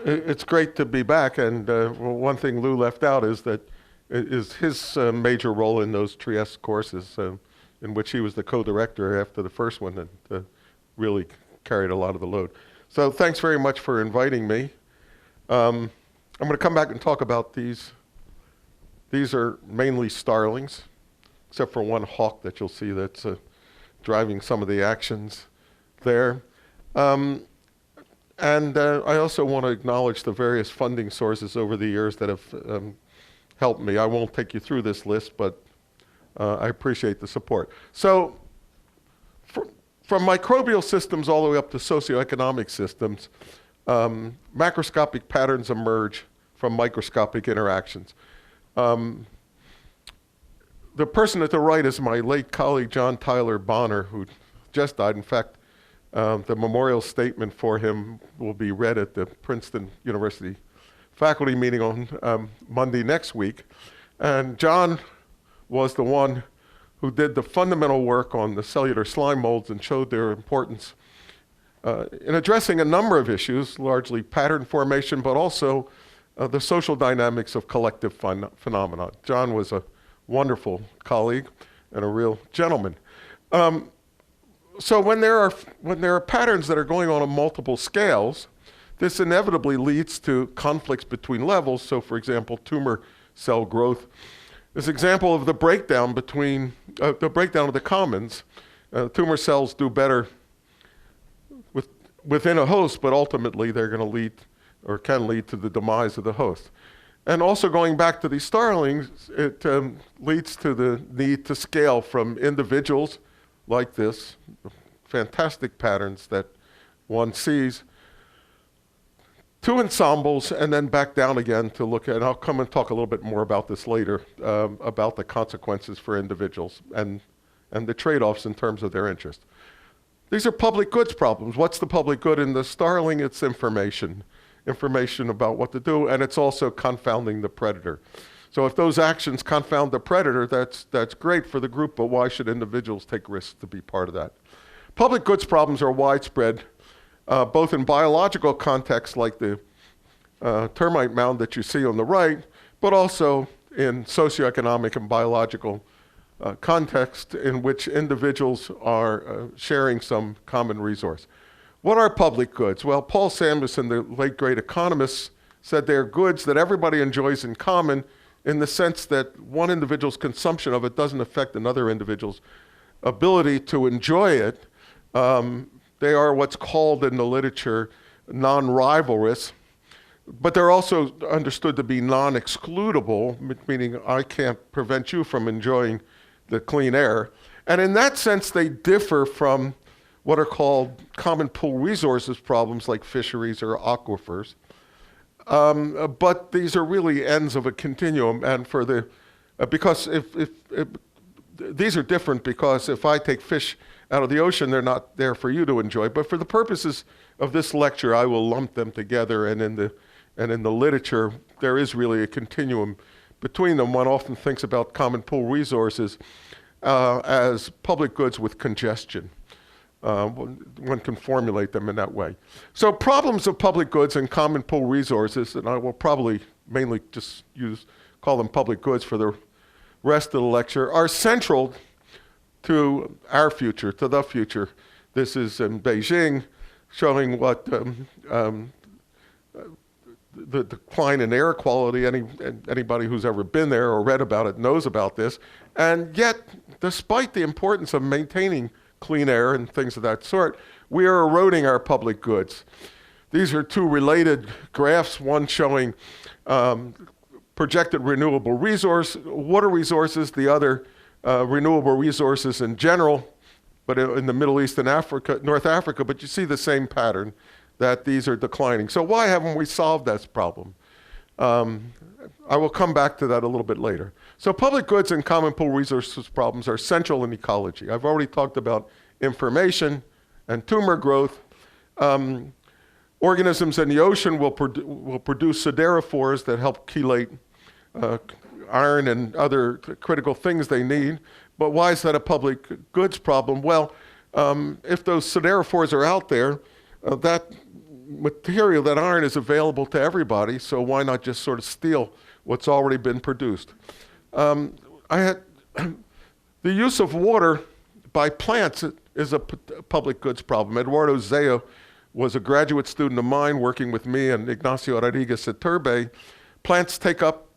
It's great to be back, and one thing Lou left out is his major role in those Trieste courses, in which he was the co-director after the first one, and really carried a lot of the load. So thanks very much for inviting me. I'm going to come back and talk about these. These are mainly starlings, except for one hawk that you'll see that's driving some of the actions there. And I also want to acknowledge the various funding sources over the years that have helped me. I won't take you through this list, but I appreciate the support. So from microbial systems all the way up to socioeconomic systems, macroscopic patterns emerge from microscopic interactions. The person at the right is my late colleague, John Tyler Bonner, who just died. In fact, the memorial statement for him will be read at the Princeton University faculty meeting on Monday next week. And John was the one who did the fundamental work on the cellular slime molds and showed their importance in addressing a number of issues, largely pattern formation, but also the social dynamics of collective phenomena. John was a wonderful colleague and a real gentleman. So when there are patterns that are going on multiple scales, this inevitably leads to conflicts between levels. So for example, tumor cell growth is an example of the breakdown between the breakdown of the commons. Tumor cells do better within a host, but ultimately they're going to lead or can lead to the demise of the host. And also going back to these starlings, it leads to the need to scale from individuals like this, fantastic patterns that one sees, to ensembles, and then back down again to look at, and I'll come and talk a little bit more about this later, about the consequences for individuals and the trade-offs in terms of their interest. These are public goods problems. What's the public good in the starling? It's information about what to do, and it's also confounding the predator. So if those actions confound the predator, that's great for the group, but why should individuals take risks to be part of that? Public goods problems are widespread, both in biological contexts like the termite mound that you see on the right, but also in socioeconomic and biological context in which individuals are sharing some common resource. What are public goods? Well, Paul Samuelson, the late great economist, said they're goods that everybody enjoys in common in the sense that one individual's consumption of it doesn't affect another individual's ability to enjoy it. They are what's called in the literature non-rivalrous, but they're also understood to be non-excludable, meaning I can't prevent you from enjoying the clean air. And in that sense, they differ from what are called common pool resources problems like fisheries or aquifers. But these are really ends of a continuum, and for the, because if these are different because if I take fish out of the ocean, they're not there for you to enjoy. But for the purposes of this lecture, I will lump them together, and in the literature, there is really a continuum between them. One often thinks about common pool resources as public goods with congestion. One can formulate them in that way. So problems of public goods and common pool resources, and I will probably mainly just call them public goods for the rest of the lecture, are central to our future, to the future. This is in Beijing, showing what the decline in air quality. Anybody who's ever been there or read about it knows about this. And yet, despite the importance of maintaining clean air and things of that sort, we are eroding our public goods. These are two related graphs, one showing projected renewable water resources, the other renewable resources in general, but in the Middle East and Africa, North Africa, but you see the same pattern, that these are declining. So why haven't we solved this problem? I will come back to that a little bit later. So public goods and common pool resources problems are central in ecology. I've already talked about information and tumor growth. Organisms in the ocean will produce siderophores that help chelate iron and other critical things they need. But why is that a public goods problem? Well, if those siderophores are out there, that material, that iron is available to everybody, so why not just sort of steal what's already been produced? The use of water by plants is a public goods problem. Eduardo Zeo was a graduate student of mine working with me and Ignacio Rodriguez at Turbay. Plants take up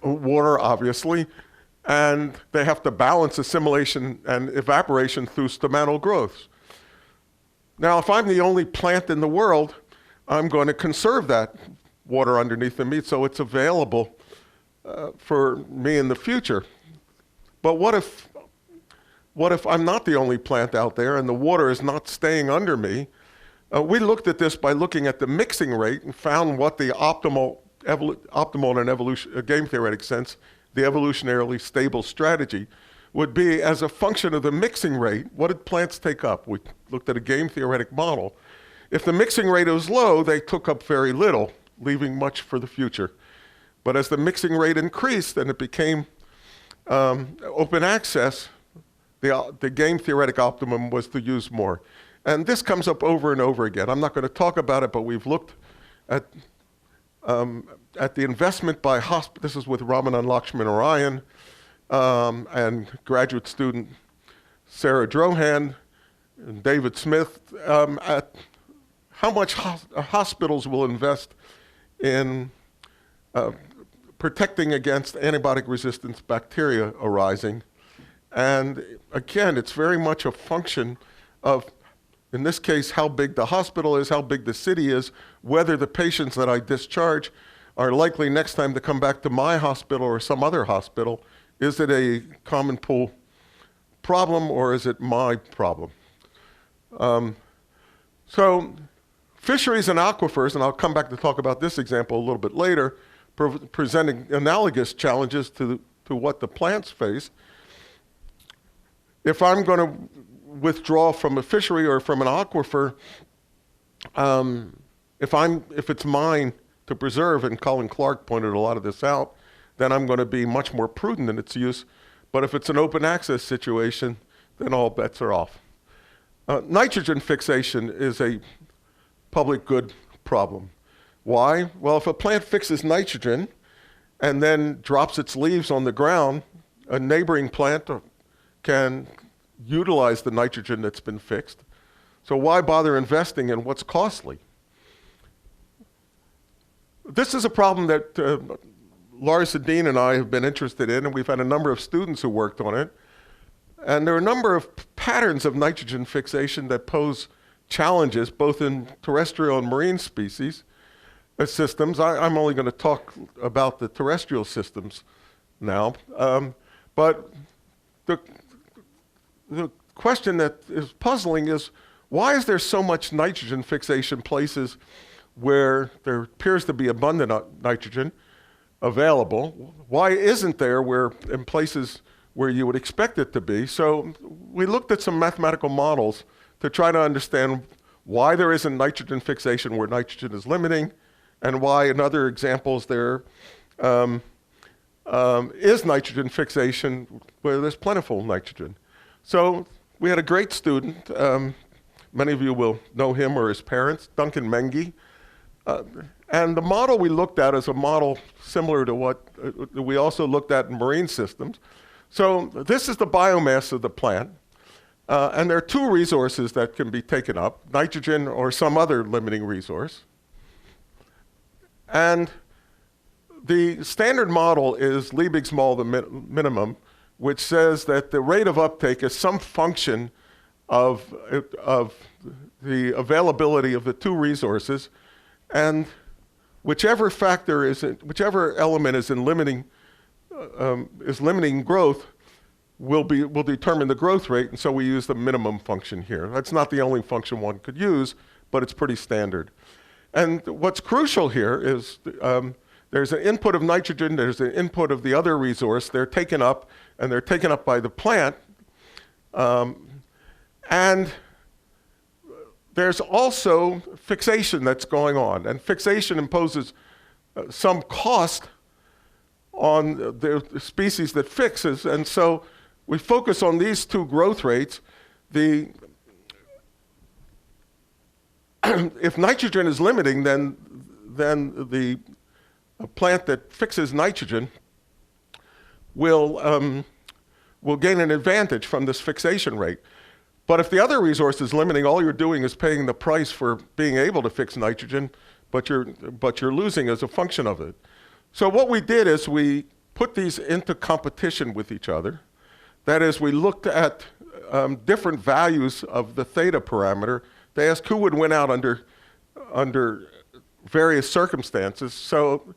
water, obviously, and they have to balance assimilation and evaporation through stomatal growths. Now, if I'm the only plant in the world, I'm going to conserve that water underneath the meat so it's available for me in the future. But what if I'm not the only plant out there and the water is not staying under me? We looked at this by looking at the mixing rate and found what the optimal in an a game theoretic sense, the evolutionarily stable strategy would be as a function of the mixing rate. What did plants take up? We looked at a game theoretic model. If the mixing rate was low, they took up very little, leaving much for the future. But as the mixing rate increased and it became open access, the game theoretic optimum was to use more. And this comes up over and over again. I'm not going to talk about it, but we've looked at the investment by this is with Ramanand Lakshminarayan and graduate student Sarah Drohan and David Smith, at how much hospitals will invest in protecting against antibiotic resistance bacteria arising. And again, it's very much a function of, in this case, how big the hospital is, how big the city is, whether the patients that I discharge are likely next time to come back to my hospital or some other hospital. Is it a common pool problem or is it my problem? So fisheries and aquifers, and I'll come back to talk about this example a little bit later, presenting analogous challenges to what the plants face. If I'm going to withdraw from a fishery or from an aquifer, if it's mine to preserve, and Colin Clark pointed a lot of this out, then I'm going to be much more prudent in its use. But if it's an open access situation, then all bets are off. Nitrogen fixation is a public good problem. Why? Well, if a plant fixes nitrogen and then drops its leaves on the ground, a neighboring plant can utilize the nitrogen that's been fixed. So why bother investing in what's costly? This is a problem that Lars Sedin and I have been interested in, and we've had a number of students who worked on it. And there are a number of patterns of nitrogen fixation that pose challenges, both in terrestrial and marine species systems. I'm only going to talk about the terrestrial systems now. But the question that is puzzling is, why is there so much nitrogen fixation places where there appears to be abundant nitrogen available? Why isn't there in places where you would expect it to be? So we looked at some mathematical models to try to understand why there isn't nitrogen fixation where nitrogen is limiting, and why in other examples there is nitrogen fixation where there's plentiful nitrogen. So we had a great student, many of you will know him or his parents, Duncan Mengi. And the model we looked at is a model similar to what we also looked at in marine systems. So this is the biomass of the plant. And there are two resources that can be taken up, nitrogen or some other limiting resource. And the standard model is Liebig's model, the minimum, which says that the rate of uptake is some function of the availability of the two resources, and whichever element is limiting growth will determine the growth rate, and so we use the minimum function here. That's not the only function one could use, but it's pretty standard. And what's crucial here is there's an input of nitrogen, there's an input of the other resource, they're taken up, and they're taken up by the plant. And there's also fixation that's going on, and fixation imposes some cost on the species that fixes, and so we focus on these two growth rates. if nitrogen is limiting, then the plant that fixes nitrogen will gain an advantage from this fixation rate. But if the other resource is limiting, all you're doing is paying the price for being able to fix nitrogen, but you're losing as a function of it. So what we did is we put these into competition with each other. That is, we looked at different values of the theta parameter to ask who would win out under various circumstances. So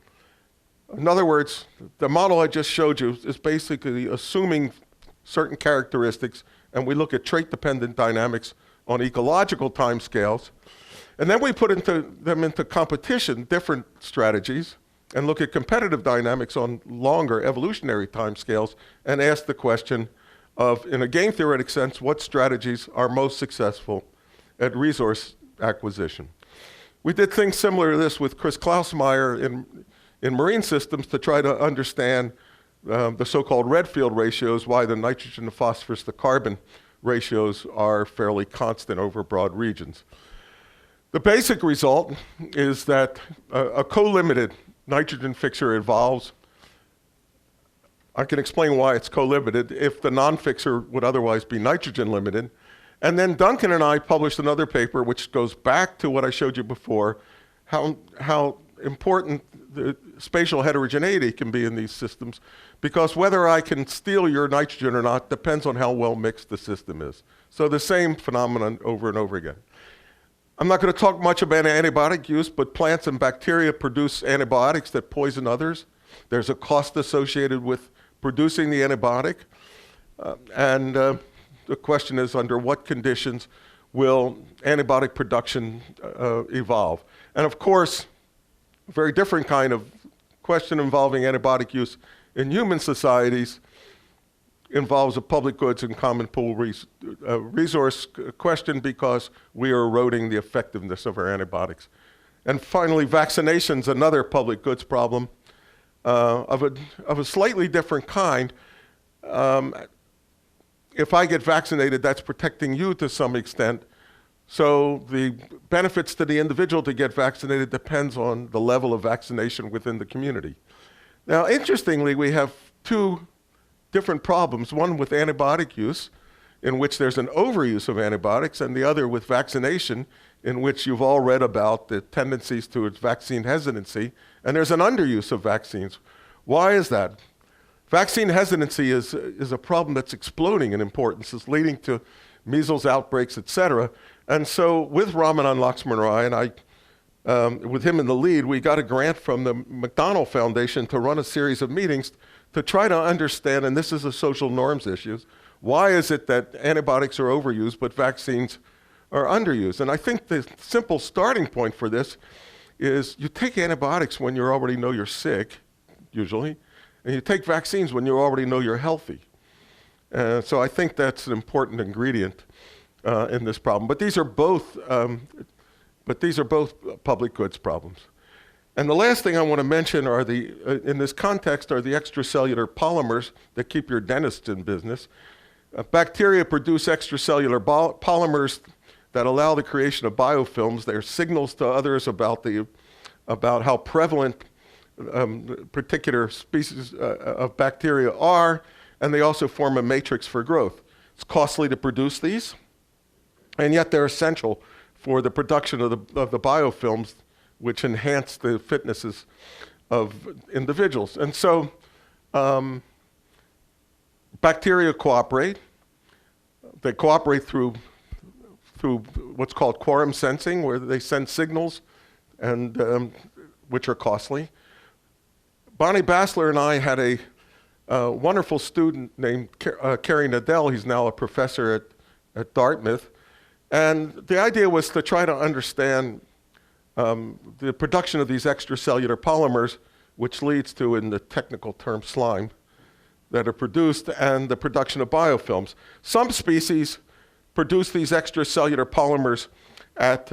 in other words, the model I just showed you is basically assuming certain characteristics, and we look at trait-dependent dynamics on ecological timescales. And then we put them into competition, different strategies, and look at competitive dynamics on longer evolutionary timescales, and ask the question of, in a game theoretic sense, what strategies are most successful at resource acquisition. We did things similar to this with Chris Klausmeyer in marine systems to try to understand the so-called Redfield ratios, why the nitrogen to phosphorus to carbon ratios are fairly constant over broad regions. The basic result is that a co-limited nitrogen fixer evolves. I can explain why it's co-limited if the non-fixer would otherwise be nitrogen limited. And then Duncan and I published another paper which goes back to what I showed you before, how important the spatial heterogeneity can be in these systems, because whether I can steal your nitrogen or not depends on how well mixed the system is. So the same phenomenon over and over again. I'm not going to talk much about antibiotic use, but plants and bacteria produce antibiotics that poison others. There's a cost associated with producing the antibiotic. The question is, under what conditions will antibiotic production evolve? And of course, a very different kind of question involving antibiotic use in human societies involves a public goods and common pool resource question, because we are eroding the effectiveness of our antibiotics. And finally, vaccinations, another public goods problem of a slightly different kind. If I get vaccinated, that's protecting you to some extent. So the benefits to the individual to get vaccinated depends on the level of vaccination within the community. Now, interestingly, we have two different problems, one with antibiotic use, in which there's an overuse of antibiotics, and the other with vaccination, in which you've all read about the tendencies towards vaccine hesitancy, and there's an underuse of vaccines. Why is that? Vaccine hesitancy is a problem that's exploding in importance. It's leading to measles outbreaks, et cetera. And so with Ramanan Laxman Rai, and with him in the lead, we got a grant from the McDonald Foundation to run a series of meetings to try to understand, and this is a social norms issue, why is it that antibiotics are overused but vaccines are underused? And I think the simple starting point for this is you take antibiotics when you already know you're sick, usually, and you take vaccines when you already know you're healthy. So I think that's an important ingredient in this problem. But these are both public goods problems. And the last thing I want to mention are in this context, are the extracellular polymers that keep your dentists in business. Bacteria produce extracellular polymers that allow the creation of biofilms. They're signals to others about how prevalent particular species of bacteria are, and they also form a matrix for growth. It's costly to produce these, and yet they're essential for the production of the biofilms, which enhance the fitnesses of individuals. And so bacteria cooperate. They cooperate through what's called quorum sensing, where they send signals, and which are costly. Bonnie Bassler and I had a wonderful student named Kerry Nadell. He's now a professor at Dartmouth. And the idea was to try to understand the production of these extracellular polymers, which leads to, in the technical term, slime, that are produced, and the production of biofilms. Some species produce these extracellular polymers at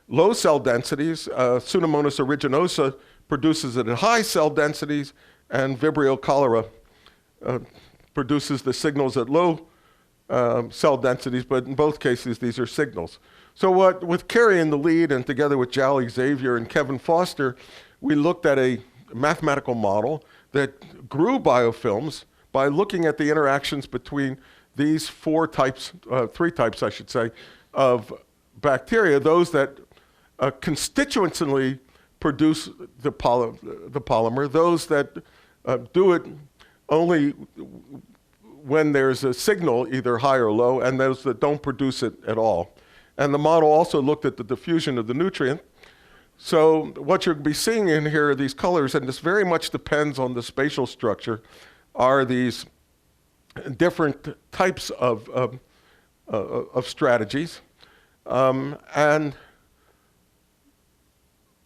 low cell densities. Pseudomonas aeruginosa produces it at high cell densities, and Vibrio cholera produces the signals at low cell densities, but in both cases, these are signals. So with Kerry in the lead and together with Jolly Xavier and Kevin Foster, we looked at a mathematical model that grew biofilms by looking at the interactions between these three types, I should say, of bacteria, those that constitutively produce the polymer, those that do it only when there's a signal, either high or low, and those that don't produce it at all. And the model also looked at the diffusion of the nutrient. So what you'll be seeing in here are these colors, and this very much depends on the spatial structure, are these different types of strategies. And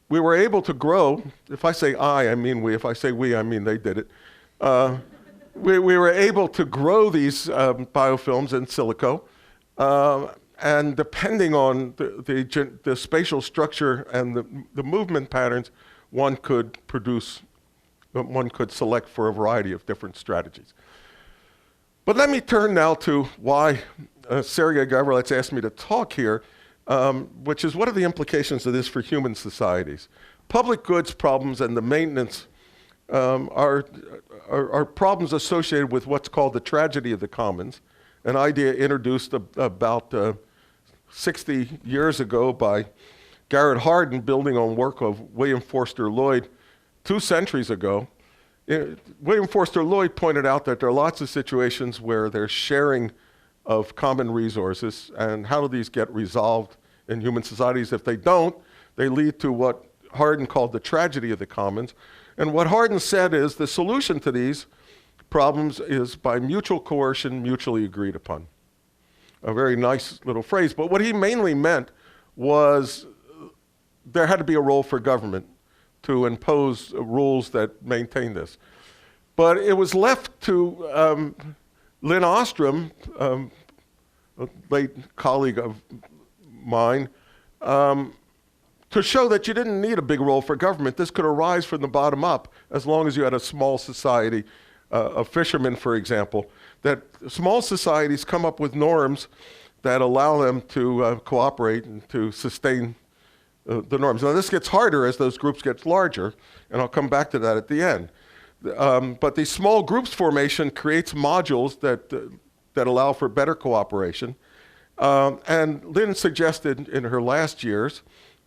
we were able to grow, if I say I mean we, if I say we, I mean they did it. We were able to grow these biofilms in silico, and depending on the spatial structure and the movement patterns, one could select for a variety of different strategies. But let me turn now to why Sergei Gavrilets asked me to talk here, which is what are the implications of this for human societies? Public goods problems and the maintenance are problems associated with what's called the tragedy of the commons, an idea introduced about 60 years ago by Garrett Hardin, building on work of William Forster Lloyd 2 centuries ago. William Forster Lloyd pointed out that there are lots of situations where there's sharing of common resources, and how do these get resolved in human societies? If they don't, they lead to what Hardin called the tragedy of the commons. And what Hardin said is the solution to these problems is by mutual coercion, mutually agreed upon. A very nice little phrase, but what he mainly meant was there had to be a role for government to impose rules that maintain this. But it was left to Lynn Ostrom, a late colleague of mine, to show that you didn't need a big role for government. This could arise from the bottom up as long as you had a small society of fishermen, for example, that small societies come up with norms that allow them to cooperate and to sustain the norms. Now this gets harder as those groups get larger, and I'll come back to that at the end. But the small groups formation creates modules that allow for better cooperation. And Lynn suggested in her last years,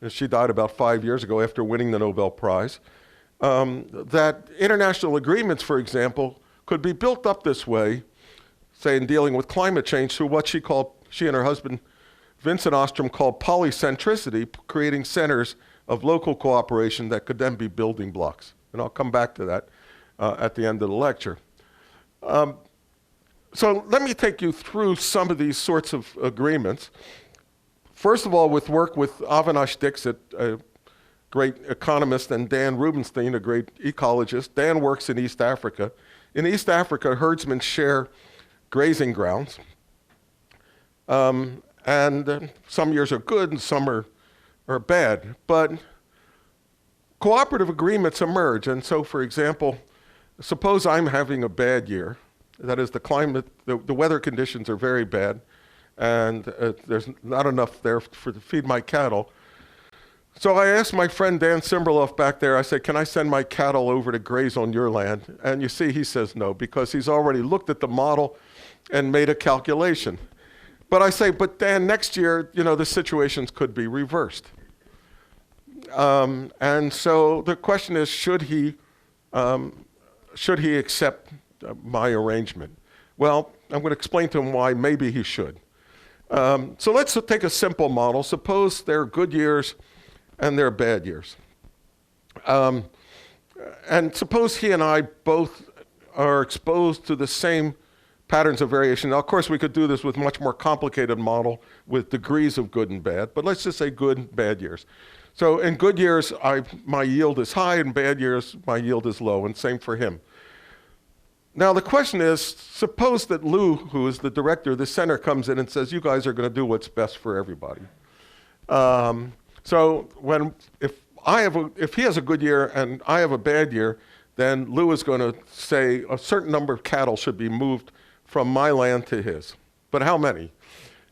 she died about 5 years ago after winning the Nobel Prize, that international agreements, for example, could be built up this way, say in dealing with climate change, through what she and her husband, Vincent Ostrom, called polycentricity, creating centers of local cooperation that could then be building blocks. And I'll come back to that at the end of the lecture. So let me take you through some of these sorts of agreements. First of all, with work with Avinash Dixit, a great economist, and Dan Rubenstein, a great ecologist. Dan works in East Africa. In East Africa, herdsmen share grazing grounds. And some years are good and some are bad. But cooperative agreements emerge. And so, for example, suppose I'm having a bad year. That is, the climate, the weather conditions are very bad, and there's not enough there to feed my cattle. So I asked my friend Dan Simberloff back there, I said, can I send my cattle over to graze on your land? And you see, he says no, because he's already looked at the model and made a calculation. But I say, but Dan, next year, the situations could be reversed. And so the question is, should he accept my arrangement? Well, I'm going to explain to him why maybe he should. So let's take a simple model. Suppose there are good years and there are bad years. And suppose he and I both are exposed to the same patterns of variation. Now, of course, we could do this with much more complicated model with degrees of good and bad, but let's just say good and bad years. So in good years, my yield is high, and bad years, my yield is low, and same for him. Now, the question is, suppose that Lou, who is the director of the center, comes in and says, you guys are going to do what's best for everybody. So if he has a good year and I have a bad year, then Lou is going to say a certain number of cattle should be moved from my land to his. but how many?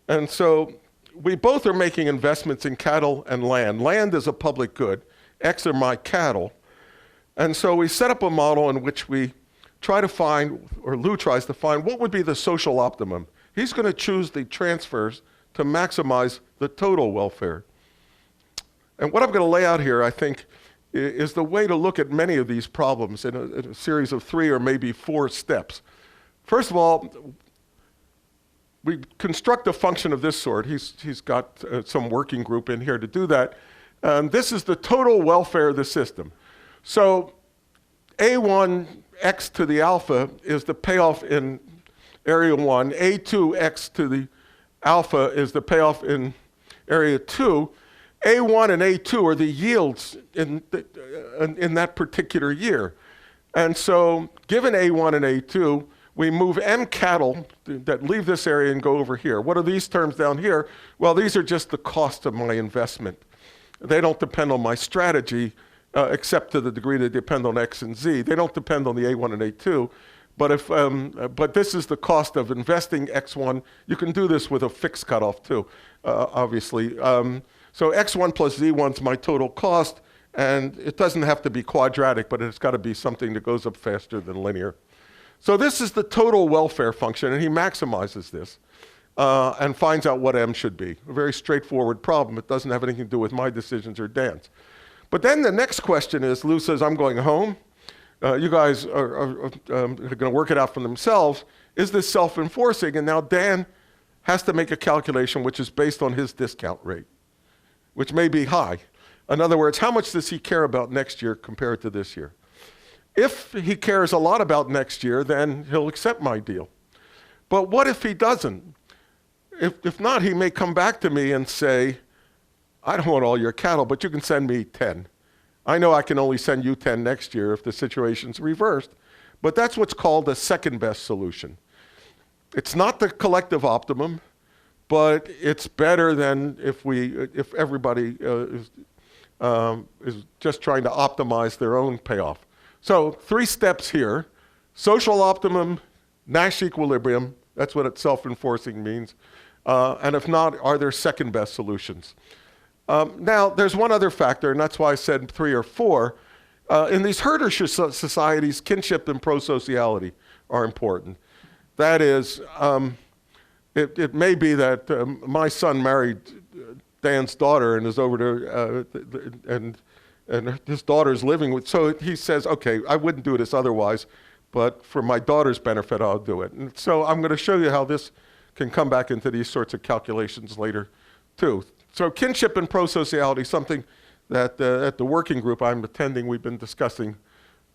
And so we both are making investments in cattle and land. Land is a public good. X are my cattle. And so we set up a model in which we try to find, or Lou tries to find, what would be the social optimum. He's going to choose the transfers to maximize the total welfare. And what I'm going to lay out here, I think, is the way to look at many of these problems in a series of 3 or maybe 4 steps. First of all, we construct a function of this sort. He's got some working group in here to do that. This is the total welfare of the system. So A1 x to the alpha is the payoff in area 1. A2 x to the alpha is the payoff in area 2. A1 and A2 are the yields in that particular year. And so given A1 and A2, we move M cattle that leave this area and go over here. What are these terms down here? Well, these are just the cost of my investment. They don't depend on my strategy, except to the degree they depend on X and Z. They don't depend on the A1 and A2. But this is the cost of investing X1. You can do this with a fixed cutoff too, obviously. So X1 plus Z1 is my total cost, and it doesn't have to be quadratic, but it's got to be something that goes up faster than linear. So this is the total welfare function, and he maximizes this and finds out what M should be. A very straightforward problem. It doesn't have anything to do with my decisions or Dan's. But then the next question is, Lou says, I'm going home. You guys are going to work it out for themselves. Is this self-enforcing? And now Dan has to make a calculation which is based on his discount rate, which may be high. In other words, how much does he care about next year compared to this year? If he cares a lot about next year, then he'll accept my deal. But what if he doesn't? If not, he may come back to me and say, I don't want all your cattle, but you can send me 10. I know I can only send you 10 next year if the situation's reversed, but that's what's called a second best solution. It's not the collective optimum, but it's better than if everybody is just trying to optimize their own payoff. So 3 steps here: social optimum, Nash equilibrium. That's what it's self-enforcing means. And if not, are there second best solutions? Now, there's one other factor, and that's why I said 3 or 4. In these herder societies, kinship and pro-sociality are important. That is, it may be that my son married Dan's daughter and is over there, and his daughter's living with, so he says, okay, I wouldn't do this otherwise, but for my daughter's benefit, I'll do it. And so I'm going to show you how this can come back into these sorts of calculations later, too. So kinship and pro-sociality, something that at the working group I'm attending, we've been discussing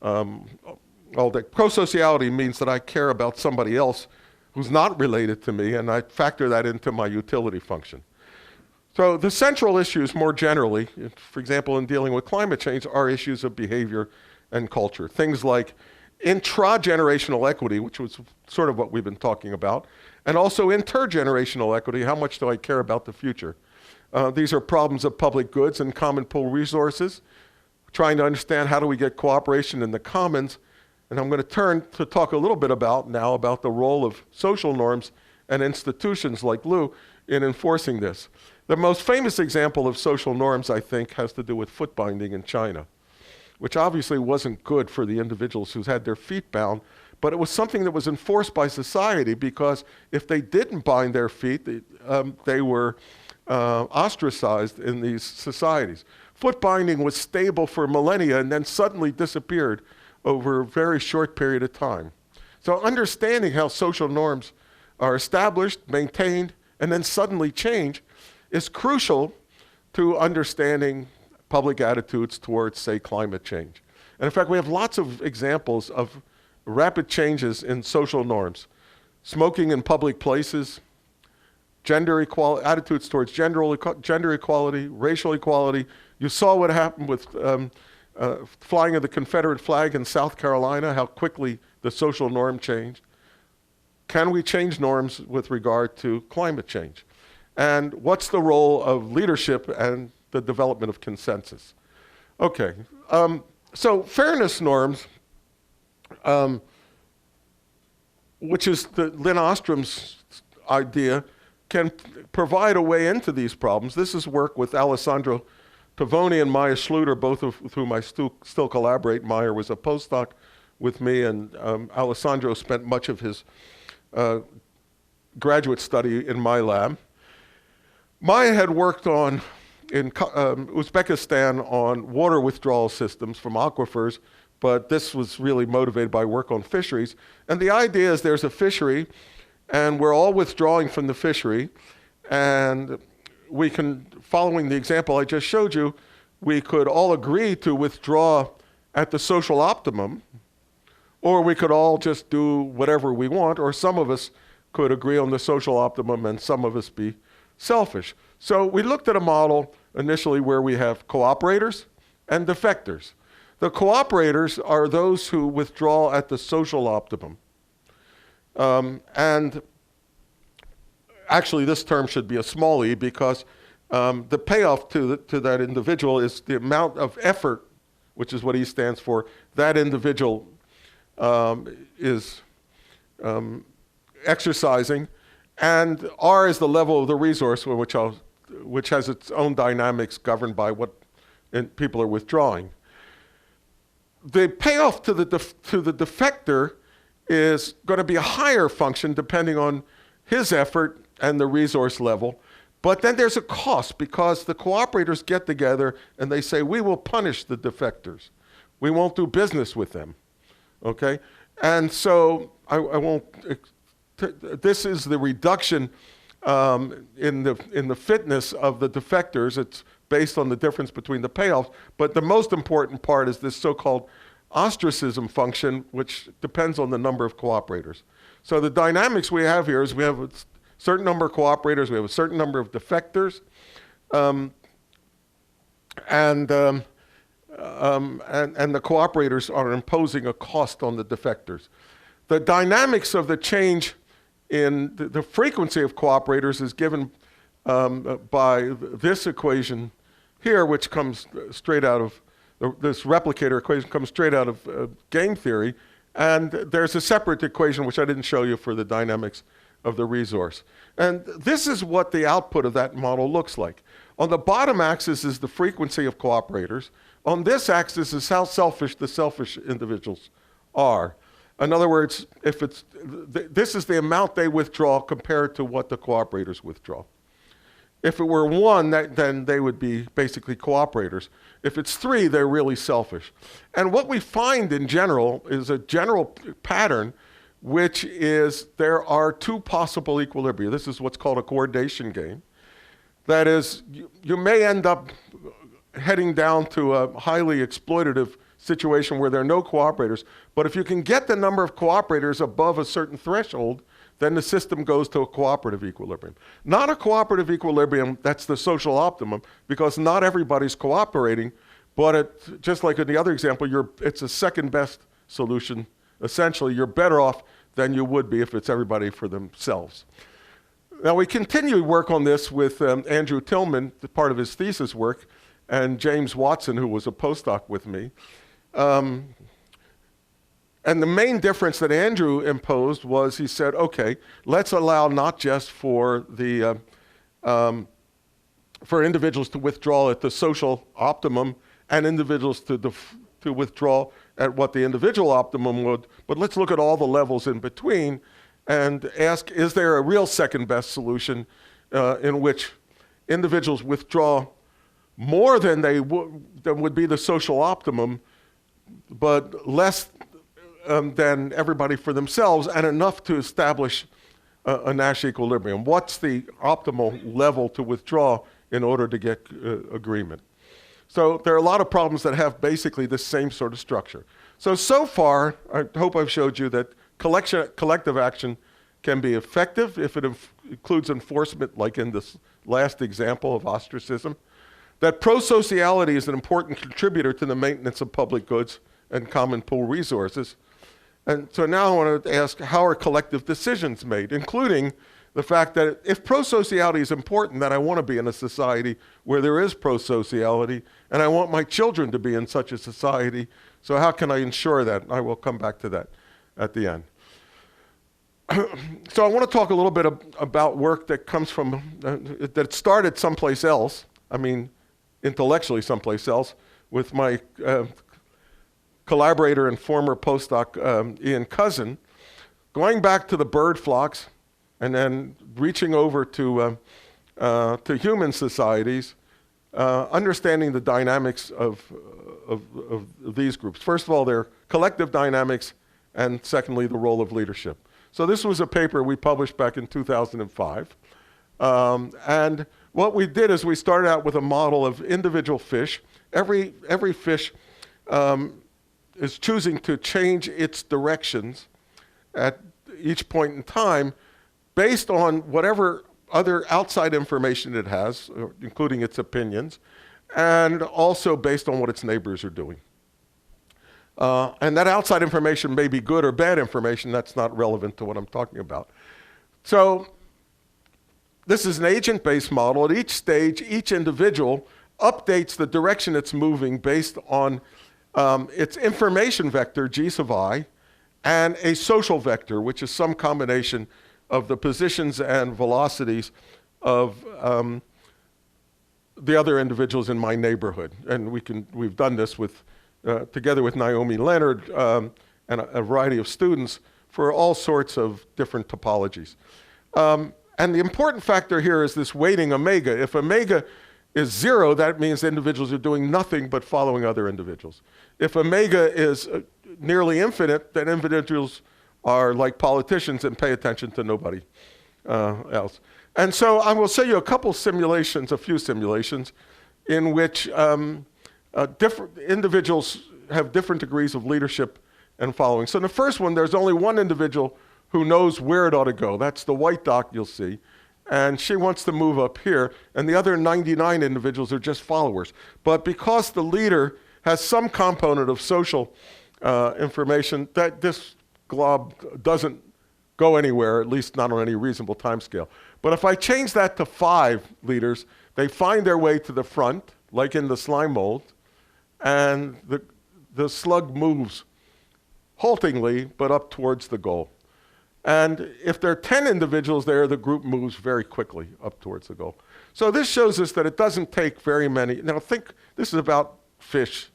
all day. Pro-sociality means that I care about somebody else who's not related to me, and I factor that into my utility function. So the central issues more generally, for example, in dealing with climate change, are issues of behavior and culture. Things like intra-generational equity, which was sort of what we've been talking about, and also intergenerational equity, how much do I care about the future? These are problems of public goods and common pool resources, trying to understand how do we get cooperation in the commons. And I'm going to turn to talk a little bit about the role of social norms and institutions like Lou in enforcing this. The most famous example of social norms, I think, has to do with foot binding in China, which obviously wasn't good for the individuals who had their feet bound, but it was something that was enforced by society, because if they didn't bind their feet, they were ostracized in these societies. Foot binding was stable for millennia and then suddenly disappeared over a very short period of time. So understanding how social norms are established, maintained, and then suddenly change is crucial to understanding public attitudes towards, say, climate change. And in fact, we have lots of examples of rapid changes in social norms. Smoking in public places, gender equality, attitudes towards gender equality, racial equality. You saw what happened with flying of the Confederate flag in South Carolina, how quickly the social norm changed. Can we change norms with regard to climate change? And what's the role of leadership and the development of consensus? Okay, so fairness norms, which is Lynn Ostrom's idea can provide a way into these problems. This is work with Alessandro Pavoni and Maya Schluter, both of whom I still collaborate. Maya was a postdoc with me, and Alessandro spent much of his graduate study in my lab. Maya had worked in Uzbekistan on water withdrawal systems from aquifers, but this was really motivated by work on fisheries. And the idea is there's a fishery, and we're all withdrawing from the fishery, and we can, following the example I just showed you, we could all agree to withdraw at the social optimum, or we could all just do whatever we want, or some of us could agree on the social optimum and some of us be selfish. So we looked at a model initially where we have cooperators and defectors. The cooperators are those who withdraw at the social optimum. And actually this term should be a small e because the payoff to that individual is the amount of effort, which is what E stands for, that individual is exercising, and R is the level of the resource which has its own dynamics governed by what people are withdrawing. The payoff to the defector is going to be a higher function depending on his effort and the resource level. But then there's a cost because the cooperators get together and they say, we will punish the defectors. We won't do business with them, okay? And so I won't, this is the reduction in the fitness of the defectors. It's based on the difference between the payoffs. But the most important part is this so-called ostracism function, which depends on the number of cooperators. So the dynamics we have here is we have a certain number of cooperators, we have a certain number of defectors, and the cooperators are imposing a cost on the defectors. The dynamics of the change in the frequency of cooperators is given by this equation here, which comes straight out of, this replicator equation comes straight out of game theory. And there's a separate equation, which I didn't show you, for the dynamics of the resource. And this is what the output of that model looks like. On the bottom axis is the frequency of cooperators. On this axis is how selfish the selfish individuals are. In other words, if it's, this is the amount they withdraw compared to what the cooperators withdraw. If it were 1, then they would be basically cooperators. If it's 3, they're really selfish. And what we find in general is a general pattern, which is there are 2 possible equilibria. This is what's called a coordination game. That is, you may end up heading down to a highly exploitative situation where there are no cooperators. But if you can get the number of cooperators above a certain threshold, then the system goes to a cooperative equilibrium. Not a cooperative equilibrium that's the social optimum, because not everybody's cooperating, but just like in the other example, it's a second best solution. Essentially, you're better off than you would be if it's everybody for themselves. Now, we continue work on this with Andrew Tillman, part of his thesis work, and James Watson, who was a postdoc with me. And the main difference that Andrew imposed was he said, okay, let's allow not just for the for individuals to withdraw at the social optimum and individuals to withdraw at what the individual optimum would, but let's look at all the levels in between and ask, is there a real second best solution in which individuals withdraw more than would be the social optimum, but less than everybody for themselves, and enough to establish a Nash equilibrium? What's the optimal level to withdraw in order to get agreement? So there are a lot of problems that have basically the same sort of structure. So far, I hope I've showed you that collective action can be effective if it includes enforcement, like in this last example of ostracism. That pro-sociality is an important contributor to the maintenance of public goods and common pool resources. And so now I want to ask, how are collective decisions made, including the fact that if pro-sociality is important, that I want to be in a society where there is pro-sociality, and I want my children to be in such a society. So how can I ensure that? I will come back to that at the end. So I want to talk a little bit about work that comes from, that started someplace else, I mean, intellectually someplace else, with my collaborator and former postdoc, Ian Cousin, going back to the bird flocks and then reaching over to human societies, understanding the dynamics of these groups. First of all, their collective dynamics, and secondly, the role of leadership. So this was a paper we published back in 2005. And what we did is we started out with a model of individual fish. Every fish is choosing to change its directions at each point in time based on whatever other outside information it has, including its opinions, and also based on what its neighbors are doing. And that outside information may be good or bad information. That's not relevant to what I'm talking about. So this is an agent-based model. At each stage, each individual updates the direction it's moving based on its information vector, G sub I, and a social vector, which is some combination of the positions and velocities of the other individuals in my neighborhood. And we've done this with, together with Naomi Leonard and a variety of students for all sorts of different topologies. And the important factor here is this weighting omega. If omega is 0, that means individuals are doing nothing but following other individuals. If omega is nearly infinite, then individuals are like politicians and pay attention to nobody else. And so I will show you a couple simulations, a few simulations, in which different individuals have different degrees of leadership and following. So in the first one, there's only one individual who knows where it ought to go. That's the white dot you'll see. And she wants to move up here, and the other 99 individuals are just followers. But because the leader has some component of social information, that this glob doesn't go anywhere, at least not on any reasonable time scale. But if I change that to 5 leaders, they find their way to the front, like in the slime mold, and the slug moves haltingly, but up towards the goal. And if there are 10 individuals there, the group moves very quickly up towards the goal. So this shows us that it doesn't take very many. Now think, this is about fish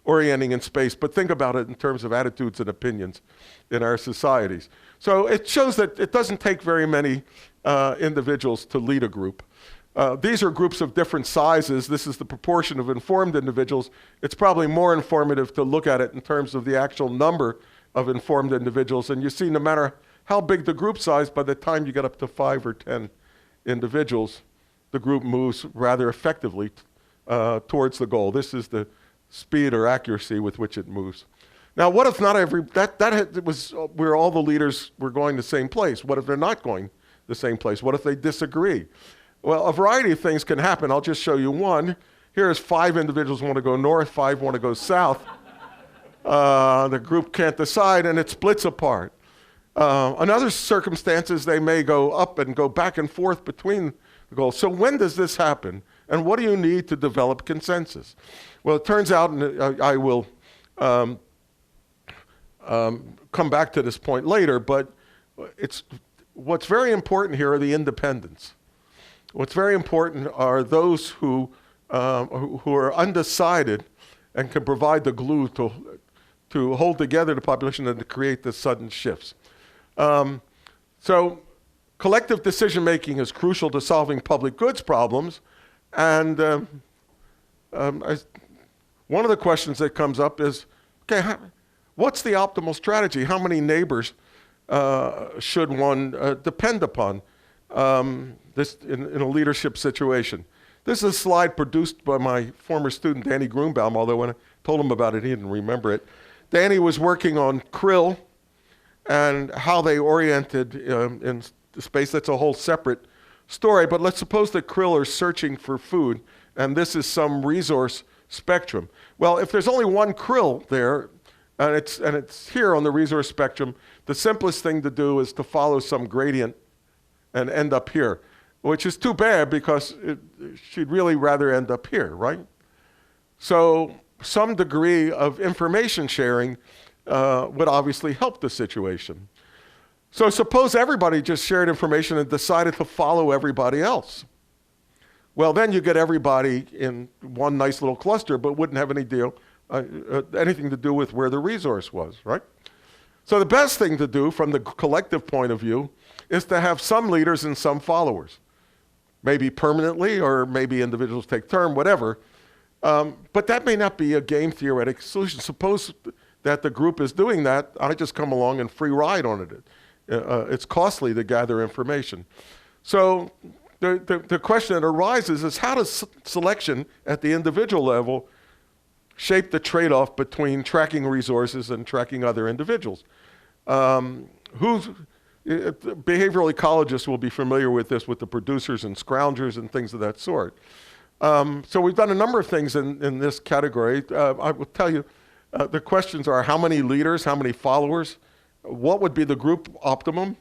orienting in space, but think about it in terms of attitudes and opinions in our societies. So it shows that it doesn't take very many individuals to lead a group. These are groups of different sizes. This is the proportion of informed individuals. It's probably more informative to look at it in terms of the actual number of informed individuals. And you see, no matter how big the group size, by the time you get up to 5 or 10 individuals, the group moves rather effectively towards the goal. This is the speed or accuracy with which it moves. Now, what if not every, that was where all the leaders were going the same place? What if they're not going the same place? What if they disagree? Well, a variety of things can happen. I'll just show you one. Here's 5 individuals want to go north, 5 want to go south. The group can't decide, and it splits apart. In other circumstances, they may go up and go back and forth between the goals. So when does this happen? And what do you need to develop consensus? Well, it turns out, and I will come back to this point later, but what's very important here are the independents. What's very important are those who are undecided and can provide the glue to hold together the population and to create the sudden shifts. So collective decision-making is crucial to solving public goods problems. And one of the questions that comes up is, okay, what's the optimal strategy? How many neighbors should one depend upon this in a leadership situation? This is a slide produced by my former student, Danny Grunbaum, although when I told him about it, he didn't remember it. Danny was working on krill and how they oriented in space. That's a whole separate story, but let's suppose that krill are searching for food, and this is some resource spectrum. Well, if there's only one krill there, and it's here on the resource spectrum, the simplest thing to do is to follow some gradient and end up here, which is too bad because she'd really rather end up here, right? So some degree of information sharing would obviously help the situation. So suppose everybody just shared information and decided to follow everybody else. Well, then you get everybody in one nice little cluster, but wouldn't have anything to do with where the resource was, right? So the best thing to do from the collective point of view is to have some leaders and some followers. Maybe permanently, or maybe individuals take turn, whatever. But that may not be a game theoretic solution. Suppose that the group is doing that, I just come along and free ride on it. It's costly to gather information. So the question that arises is, how does selection at the individual level shape the trade-off between tracking resources and tracking other individuals? Behavioral ecologists will be familiar with this, with the producers and scroungers and things of that sort. So we've done a number of things in this category. I will tell you, the questions are: how many leaders, how many followers, what would be the group optimum?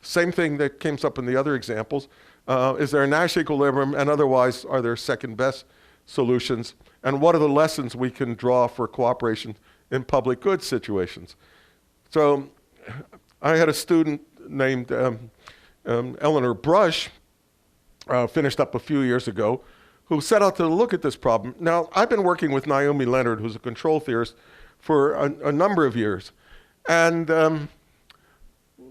Same thing that came up in the other examples. Is there a Nash equilibrium, and otherwise are there second best solutions? And what are the lessons we can draw for cooperation in public goods situations? So I had a student named Eleanor Brush, finished up a few years ago, who set out to look at this problem. Now, I've been working with Naomi Leonard, who's a control theorist, for a number of years. And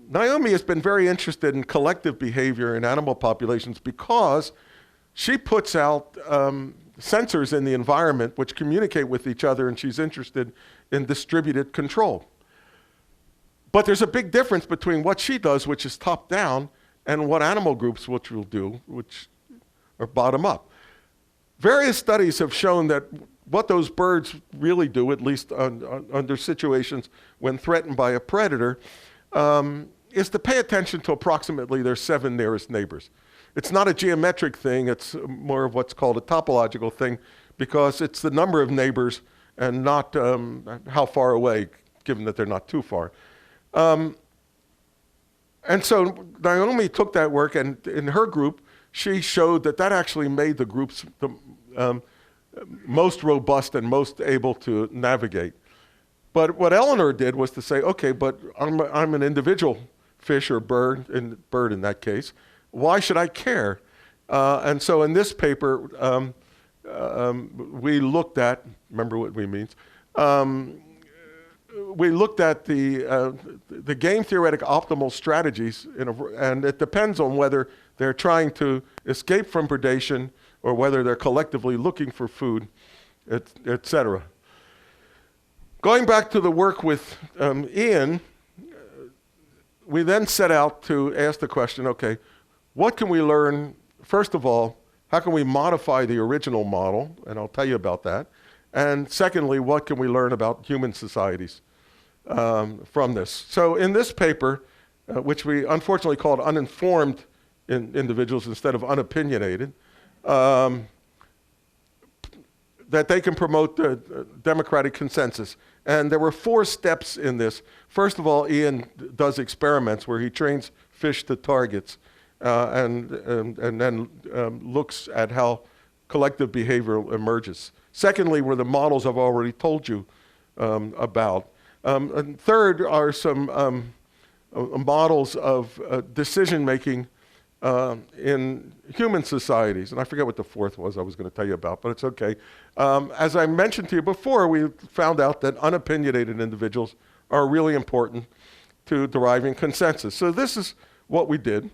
Naomi has been very interested in collective behavior in animal populations because she puts out sensors in the environment which communicate with each other, and she's interested in distributed control. But there's a big difference between what she does, which is top-down, and what animal groups which will do, which are bottom-up. Various studies have shown that what those birds really do, at least under situations when threatened by a predator, is to pay attention to approximately their 7 nearest neighbors. It's not a geometric thing, it's more of what's called a topological thing, because it's the number of neighbors and not how far away, given that they're not too far. And so Naomi took that work, and in her group, she showed that actually made the groups the most robust and most able to navigate. But what Eleanor did was to say, okay, but I'm an individual fish or bird in that case. Why should I care? And so in this paper, we looked at, remember what we means, we looked at the game theoretic optimal strategies, and it depends on whether they're trying to escape from predation or whether they're collectively looking for food, et cetera. Going back to the work with Ian, we then set out to ask the question, okay, what can we learn? First of all, how can we modify the original model? And I'll tell you about that. And secondly, what can we learn about human societies from this? So in this paper, which we unfortunately called uninformed individuals instead of unopinionated, that they can promote democratic consensus. And there were 4 steps in this. First of all, Ian does experiments where he trains fish to targets and then looks at how collective behavior emerges. Secondly, were the models I've already told you about. And third are some models of decision-making in human societies. And I forget what the 4th was I was going to tell you about, but it's okay. As I mentioned to you before, we found out that unopinionated individuals are really important to deriving consensus. So this is what we did.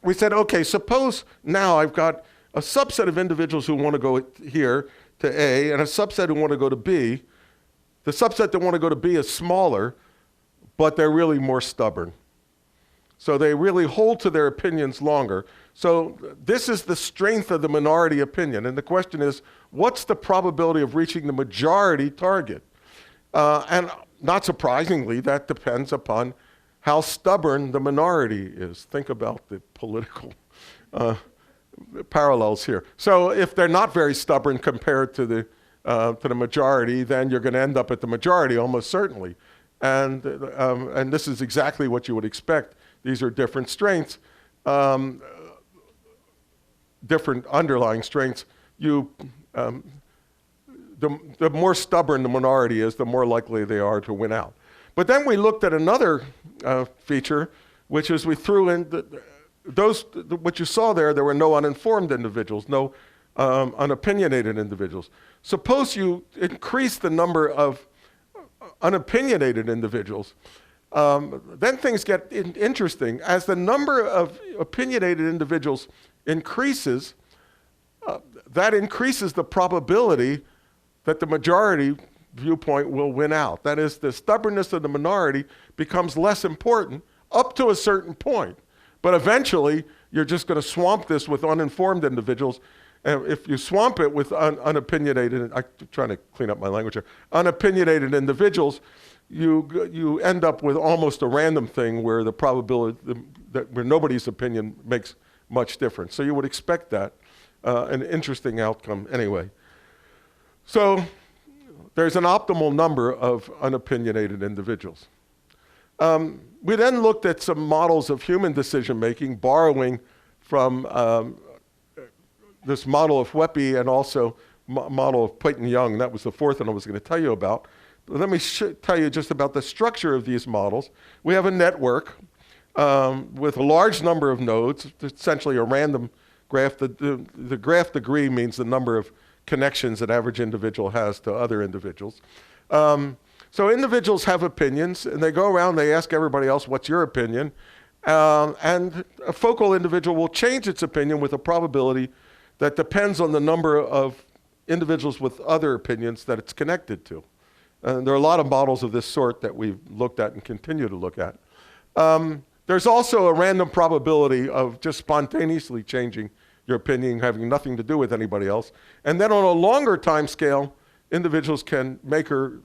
We said, okay, suppose now I've got a subset of individuals who want to go here to A and a subset who want to go to B. The subset that want to go to B is smaller, but they're really more stubborn. So they really hold to their opinions longer. So this is the strength of the minority opinion. And the question is, what's the probability of reaching the majority target? And not surprisingly, that depends upon how stubborn the minority is. Think about the political parallels here. So if they're not very stubborn compared to the majority, then you're going to end up at the majority almost certainly. And this is exactly what you would expect. These are different strengths, different underlying strengths. The the more stubborn the minority is, the more likely they are to win out. But then we looked at another feature, which is we threw in what you saw there were no uninformed individuals, no unopinionated individuals. Suppose you increase the number of unopinionated individuals, then things get interesting. As the number of opinionated individuals increases, that increases the probability that the majority viewpoint will win out. That is, the stubbornness of the minority becomes less important up to a certain point. But eventually, you're just going to swamp this with uninformed individuals. And if you swamp it with unopinionated, I'm trying to clean up my language here, unopinionated individuals, you end up with almost a random thing where the probability where nobody's opinion makes much difference. So you would expect that, an interesting outcome anyway. So there's an optimal number of unopinionated individuals. We then looked at some models of human decision-making, borrowing from this model of Wheppe and also model of Peyton Young. That was the fourth one I was going to tell you about. But let me tell you just about the structure of these models. We have a network with a large number of nodes, essentially a random graph. The graph degree means the number of connections an average individual has to other individuals. So individuals have opinions, and they go around, they ask everybody else, what's your opinion? And a focal individual will change its opinion with a probability that depends on the number of individuals with other opinions that it's connected to. And there are a lot of models of this sort that we've looked at and continue to look at. There's also a random probability of just spontaneously changing your opinion, having nothing to do with anybody else. And then on a longer time scale, individuals can make or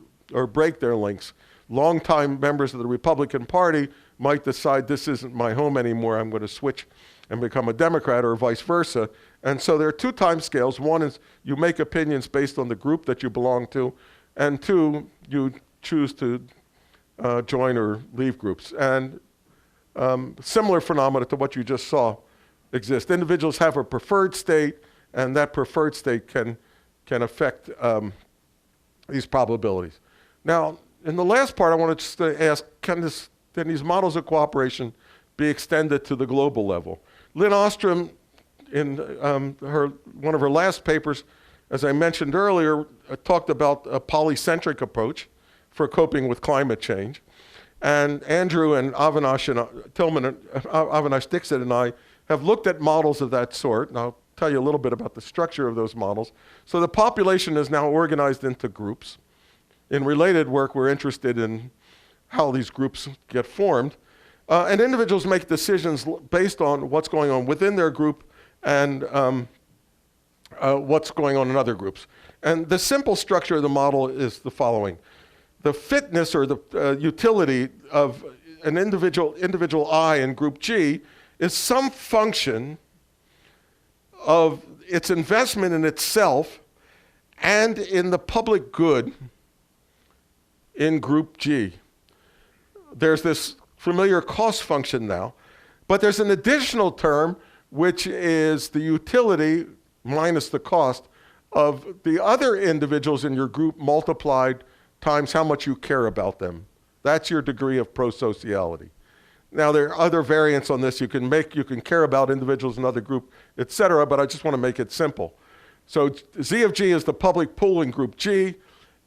break their links. Longtime members of the Republican Party might decide this isn't my home anymore, I'm going to switch and become a Democrat, or vice versa. And so there are two time scales. One is you make opinions based on the group that you belong to, and two, you choose to join or leave groups. And similar phenomena to what you just saw exist. Individuals have a preferred state, and that preferred state can affect these probabilities. Now, in the last part, I wanted just to ask, can these models of cooperation be extended to the global level? Lynn Ostrom, in one of her last papers, as I mentioned earlier, talked about a polycentric approach for coping with climate change. And Andrew and Avinash and Tillman, Avinash Dixit and I have looked at models of that sort, and I'll tell you a little bit about the structure of those models. So the population is now organized into groups. In related work, we're interested in how these groups get formed. And individuals make decisions based on what's going on within their group and what's going on in other groups. And the simple structure of the model is the following. The fitness or the utility of an individual I in group G is some function of its investment in itself and in the public good in group G. There's this familiar cost function now, but there's an additional term which is the utility minus the cost of the other individuals in your group multiplied times how much you care about them. That's your degree of pro-sociality. Now, there are other variants on this. You can care about individuals in other group, et cetera, but I just want to make it simple. So Z of G is the public pool in group G,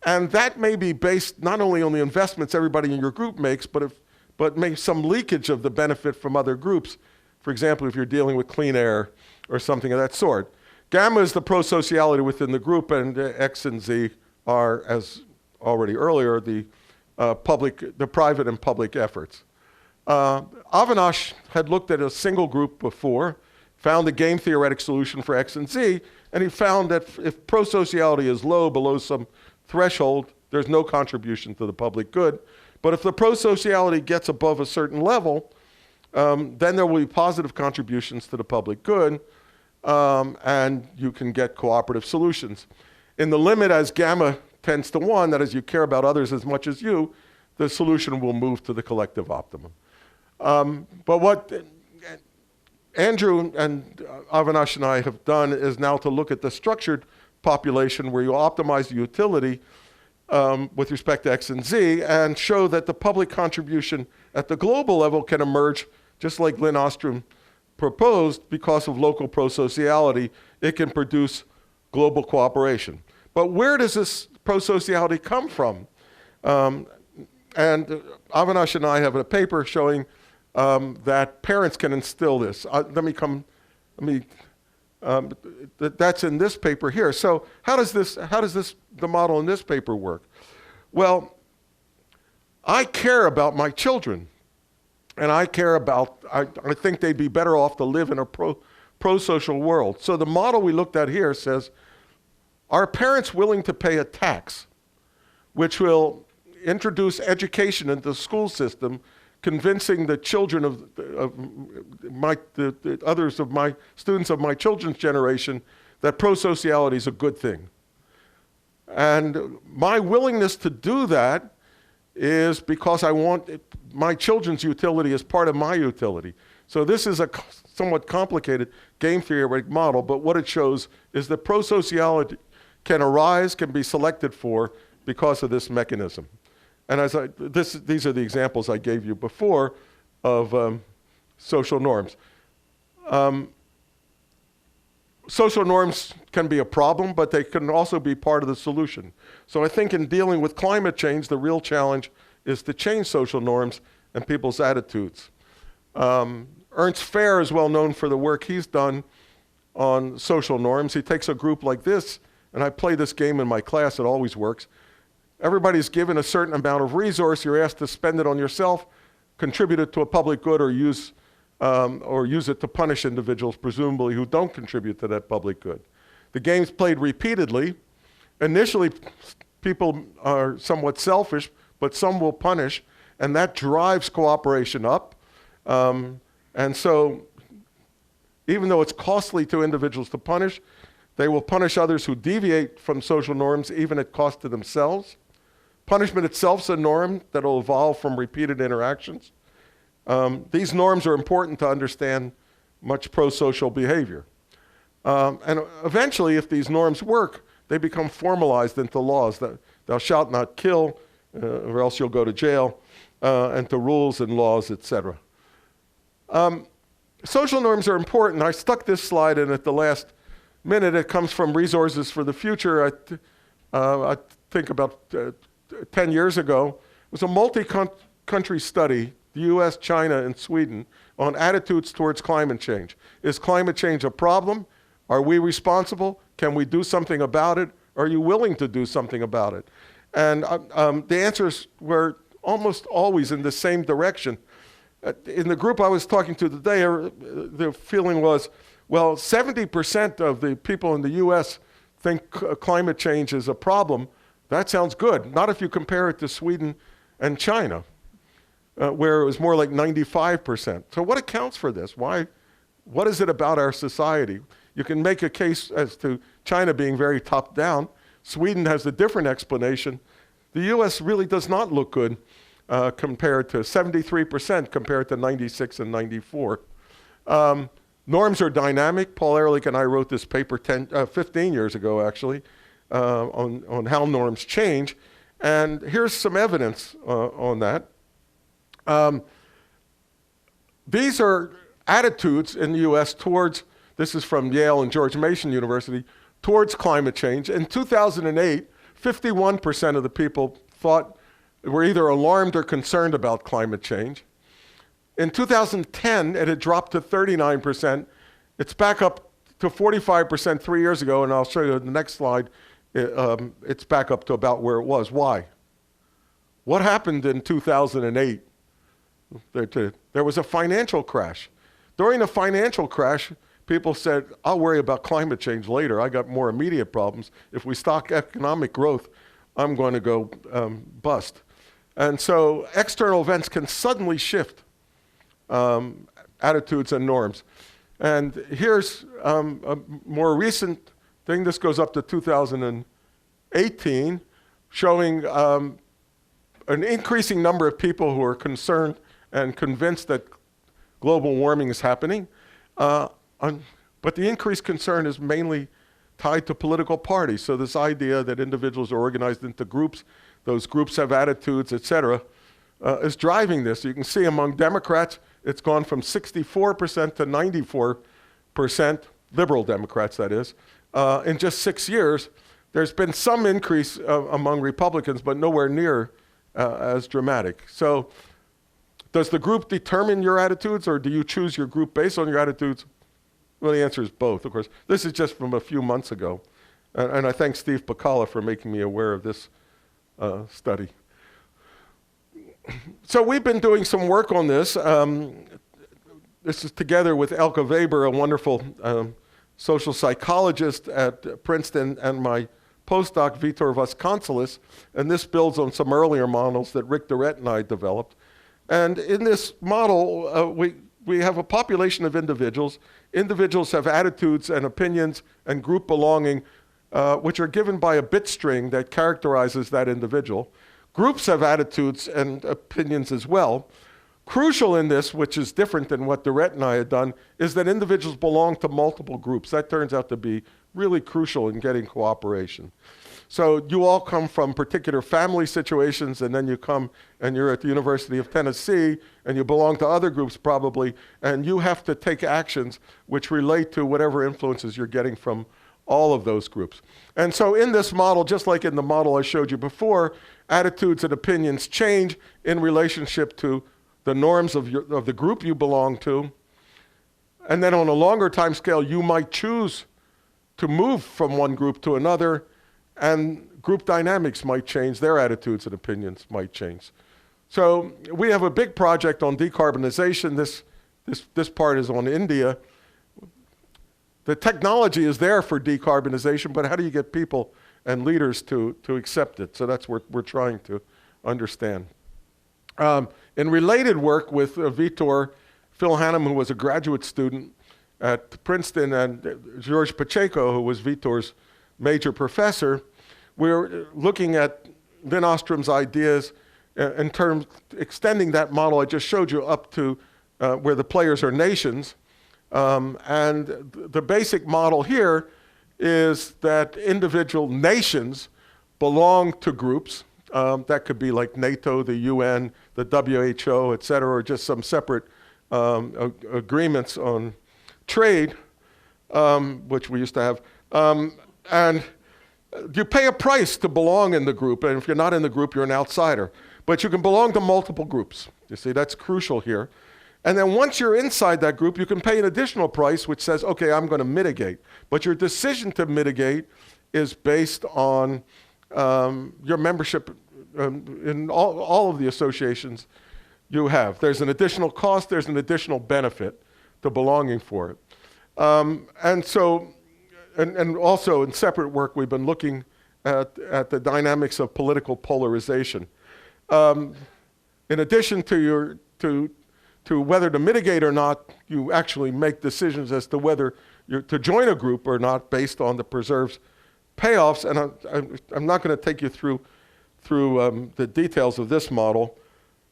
and that may be based not only on the investments everybody in your group makes, but makes some leakage of the benefit from other groups. For example, if you're dealing with clean air or something of that sort. Gamma is the pro-sociality within the group, and X and Z are, as already earlier, the private and public efforts. Avinash had looked at a single group before, found a game theoretic solution for X and Z, and he found that if pro-sociality is low, below some threshold, there's no contribution to the public good. But if the pro-sociality gets above a certain level, then there will be positive contributions to the public good, and you can get cooperative solutions. In the limit, as gamma tends to 1, that is, you care about others as much as you, the solution will move to the collective optimum. But what Andrew and Avinash and I have done is now to look at the structured population where you optimize the utility with respect to X and Z and show that the public contribution at the global level can emerge, just like Lynn Ostrom proposed, because of local pro-sociality. It can produce global cooperation. But where does this pro-sociality come from? And Avinash and I have a paper showing that parents can instill this. That's in this paper here. So how does the model in this paper work? Well, I care about my children, and I think they'd be better off to live in a pro-social world. So the model we looked at here says, are parents willing to pay a tax which will introduce education into the school system, convincing the children of the others of my students of my children's generation that pro-sociality is a good thing? And my willingness to do that is because I want my children's utility as part of my utility. So this is a somewhat complicated game theoretic model, but what it shows is that pro-sociality can arise, can be selected for because of this mechanism. And these are the examples I gave you before of social norms. Social norms can be a problem, but they can also be part of the solution. So I think in dealing with climate change, the real challenge is to change social norms and people's attitudes. Ernst Fair is well known for the work he's done on social norms. He takes a group like this, and I play this game in my class, it always works. Everybody's given a certain amount of resource. You're asked to spend it on yourself, contribute it to a public good, or use it to punish individuals, presumably, who don't contribute to that public good. The game's played repeatedly. Initially, people are somewhat selfish, but some will punish, and that drives cooperation up. And so, even though it's costly to individuals to punish, they will punish others who deviate from social norms, even at cost to themselves. Punishment itself is a norm that will evolve from repeated interactions. These norms are important to understand much pro-social behavior. And eventually, if these norms work, they become formalized into laws that thou shalt not kill, or else you'll go to jail, and to rules and laws, etc. Social norms are important. I stuck this slide in at the last minute. It comes from Resources for the Future. I think about 10 years ago. It was a multi-country study, the US, China, and Sweden, on attitudes towards climate change. Is climate change a problem? Are we responsible? Can we do something about it? Are you willing to do something about it? And the answers were almost always in the same direction. In the group I was talking to today, the feeling was, well, 70% of the people in the US think climate change is a problem. That sounds good. Not if you compare it to Sweden and China, where it was more like 95%. So what accounts for this? Why? What is it about our society? You can make a case as to China being very top-down. Sweden has a different explanation. The US really does not look good compared to 73% compared to 96 and 94. Norms are dynamic. Paul Ehrlich and I wrote this paper 15 years ago, actually, on how norms change. And here's some evidence on that. These are attitudes in the US towards, this is from Yale and George Mason University, towards climate change. In 2008, 51% of the people were either alarmed or concerned about climate change. In 2010, it had dropped to 39%. It's back up to 45% 3 years ago, and I'll show you in the next slide. It's back up to about where it was. Why? What happened in 2008? There was a financial crash. During the financial crash, people said, I'll worry about climate change later. I got more immediate problems. If we stop economic growth, I'm going to go bust. And so external events can suddenly shift attitudes and norms. And here's a more recent thing. This goes up to 2018, showing an increasing number of people who are concerned and convinced that global warming is happening. But the increased concern is mainly tied to political parties. So this idea that individuals are organized into groups, those groups have attitudes, et cetera, is driving this. You can see among Democrats, it's gone from 64% to 94%, liberal Democrats that is, in just 6 years. There's been some increase among Republicans, but nowhere near as dramatic. So does the group determine your attitudes, or do you choose your group based on your attitudes? Well, the answer is both, of course. This is just from a few months ago. And I thank Steve Pacala for making me aware of this study. So we've been doing some work on this. This is together with Elke Weber, a wonderful social psychologist at Princeton, and my postdoc, Vitor Vasconcelos. And this builds on some earlier models that Rick Durrett and I developed. And in this model, we have a population of individuals. Individuals have attitudes and opinions and group belonging, which are given by a bit string that characterizes that individual. Groups have attitudes and opinions as well. Crucial in this, which is different than what Durrett and I had done, is that individuals belong to multiple groups. That turns out to be really crucial in getting cooperation. So you all come from particular family situations, and then you come and you're at the University of Tennessee, and you belong to other groups probably, and you have to take actions which relate to whatever influences you're getting from all of those groups. And so in this model, just like in the model I showed you before, attitudes and opinions change in relationship to the norms of the group you belong to. And then on a longer time scale, you might choose to move from one group to another, and group dynamics might change, their attitudes and opinions might change. So we have a big project on decarbonization. This part is on India. The technology is there for decarbonization, but how do you get people and leaders to accept it? So that's what we're trying to understand. In related work with Vitor, Phil Hannum, who was a graduate student at Princeton, and George Pacheco, who was Vitor's major professor, we're looking at Lynn Ostrom's ideas in terms extending that model I just showed you up to where the players are nations. And the basic model here is that individual nations belong to groups. That could be like NATO, the UN, the WHO, et cetera, or just some separate agreements on trade, which we used to have. And you pay a price to belong in the group, and if you're not in the group, you're an outsider. But you can belong to multiple groups. You see, that's crucial here. And then once you're inside that group, you can pay an additional price which says, okay, I'm going to mitigate. But your decision to mitigate is based on your membership in all of the associations you have. There's an additional cost, there's an additional benefit to belonging for it. And also in separate work, we've been looking at the dynamics of political polarization. In addition to whether to mitigate or not, you actually make decisions as to whether you're to join a group or not based on the preserved's payoffs. And I'm not going to take you through the details of this model,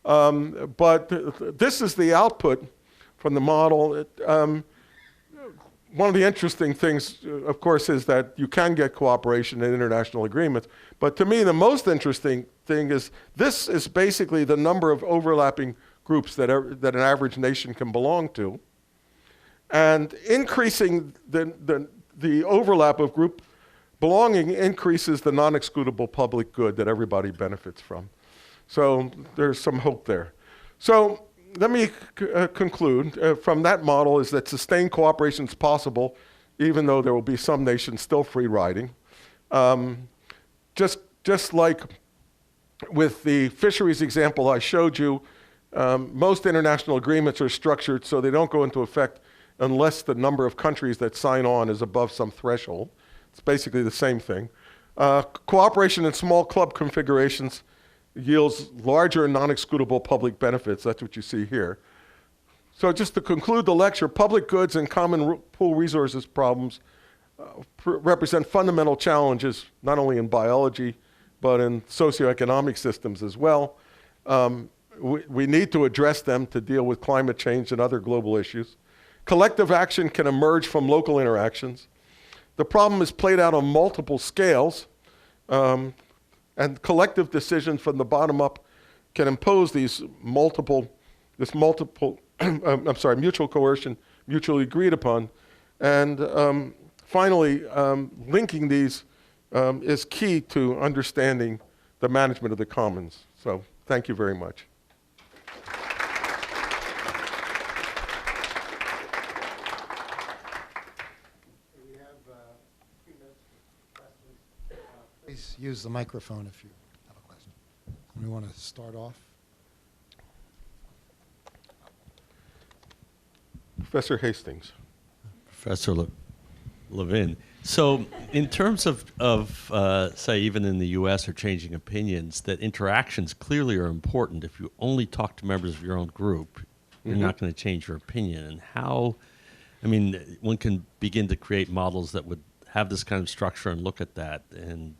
but this is the output from the model. One of the interesting things, of course, is that you can get cooperation in international agreements. But to me, the most interesting thing is this is basically the number of overlapping groups that an average nation can belong to. And increasing the overlap of group belonging increases the non-excludable public good that everybody benefits from. So there's some hope there. So let me conclude from that model is that sustained cooperation is possible, even though there will be some nations still free riding. Just like with the fisheries example I showed you, most international agreements are structured so they don't go into effect unless the number of countries that sign on is above some threshold. It's basically the same thing. Cooperation in small club configurations yields larger non-excludable public benefits. That's what you see here. So just to conclude the lecture, public goods and common pool resources problems represent fundamental challenges, not only in biology, but in socioeconomic systems as well. We need to address them to deal with climate change and other global issues. Collective action can emerge from local interactions. The problem is played out on multiple scales, and collective decisions from the bottom up can impose mutual coercion, mutually agreed upon. And finally, linking these is key to understanding the management of the commons. So thank you very much. We have a few minutes for questions. Please use the microphone if you have a question. We want to start off. Professor Hastings. Professor Levin. So in terms of say, even in the U.S. or changing opinions, that interactions clearly are important. If you only talk to members of your own group, you're not going to change your opinion. And how, I mean, one can begin to create models that would have this kind of structure and look at that. And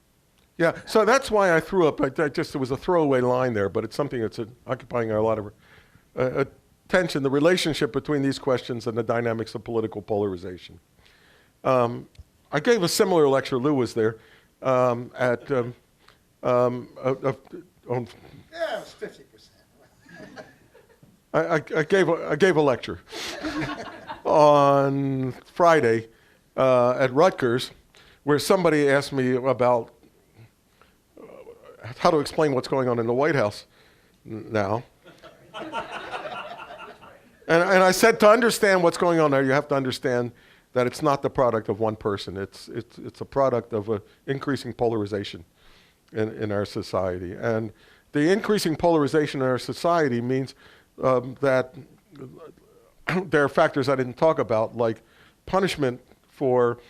Yeah, so that's why I threw up, it was a throwaway line there, but it's something that's occupying a lot of attention, the relationship between these questions and the dynamics of political polarization. I gave a similar lecture, Lou was there, on Yeah, it was 50%. I gave a lecture on Friday at Rutgers, where somebody asked me about how to explain what's going on in the White House now. And I said, to understand what's going on there, you have to understand that it's not the product of one person. It's a product of increasing polarization in our society. And the increasing polarization in our society means that there are factors I didn't talk about, like punishment for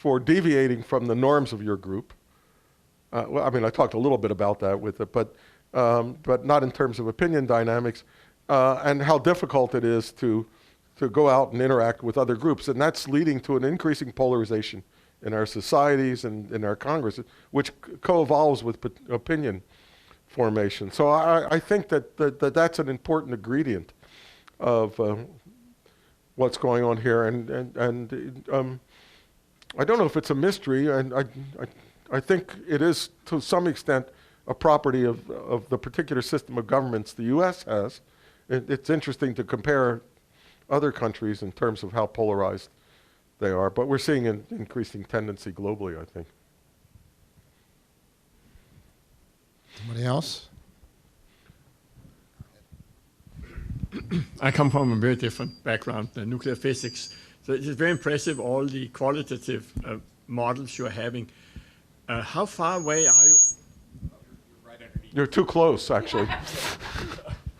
deviating from the norms of your group. Well, I mean, I talked a little bit about that with it, but not in terms of opinion dynamics, and how difficult it is to go out and interact with other groups. And that's leading to an increasing polarization in our societies and in our Congress, which co-evolves with opinion formation. So I think that's an important ingredient of what's going on here. And I don't know if it's a mystery, and I think it is to some extent a property of the particular system of governments the U.S. has. It's interesting to compare other countries in terms of how polarized they are, but we're seeing an increasing tendency globally, I think. Somebody else? I come from a very different background than nuclear physics. So it's very impressive, all the qualitative models you're having. How far away are you? You're too close, actually.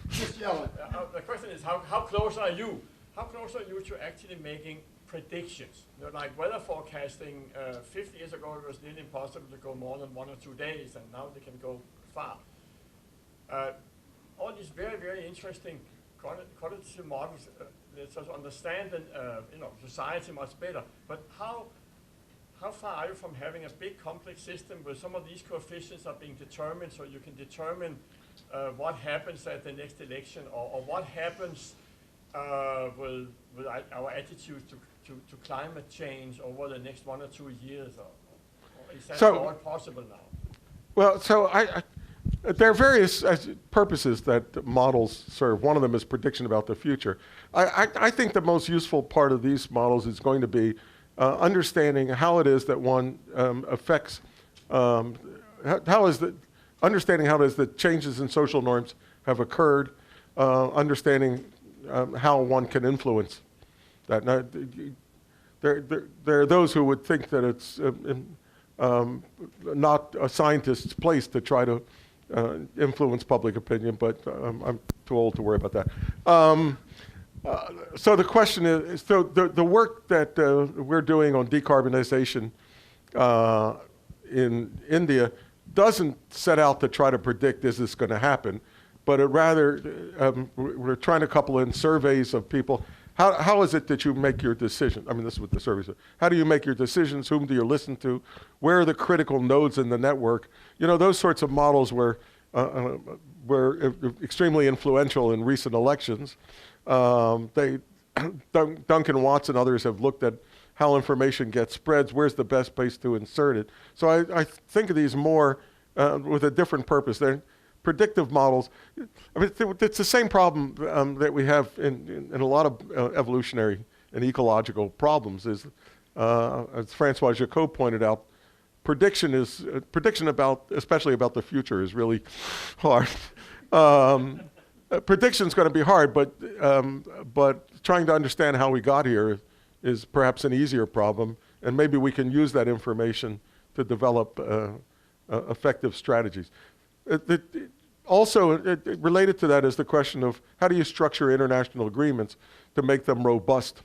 Just yell. The question is, how close are you? How close are you to actually making predictions? You know, like weather forecasting, 50 years ago it was nearly impossible to go more than 1 or 2 days, and now they can go far. All these very, very interesting qualitative models let us understand society much better. But how far are you from having a big complex system where some of these coefficients are being determined, so you can determine what happens at the next election, or what happens with our attitude to climate change over the next 1 or 2 years? Or is that all possible now? Well, so there are various purposes that models serve. One of them is prediction about the future. I think the most useful part of these models is going to be understanding how it is that one affects, understanding how it is that changes in social norms have occurred, understanding how one can influence that. Now, there are those who would think that it's not a scientist's place to try to influence public opinion, but I'm too old to worry about that. So the question is, so the work that we're doing on decarbonization in India doesn't set out to try to predict, is this going to happen, but we're trying to couple in surveys of people. How is it that you make your decision? I mean, this is what the surveys are. How do you make your decisions? Whom do you listen to? Where are the critical nodes in the network? You know, those sorts of models were extremely influential in recent elections. Duncan Watts and others have looked at how information gets spread, where's the best place to insert it. So I think of these more with a different purpose. They're predictive models. I mean, it's the same problem that we have in a lot of evolutionary and ecological problems. Is as Francois Jacot pointed out, prediction about, especially about the future, is really hard. Prediction is going to be hard, but trying to understand how we got here is perhaps an easier problem, and maybe we can use that information to develop effective strategies. Also, related to that is the question of how do you structure international agreements to make them robust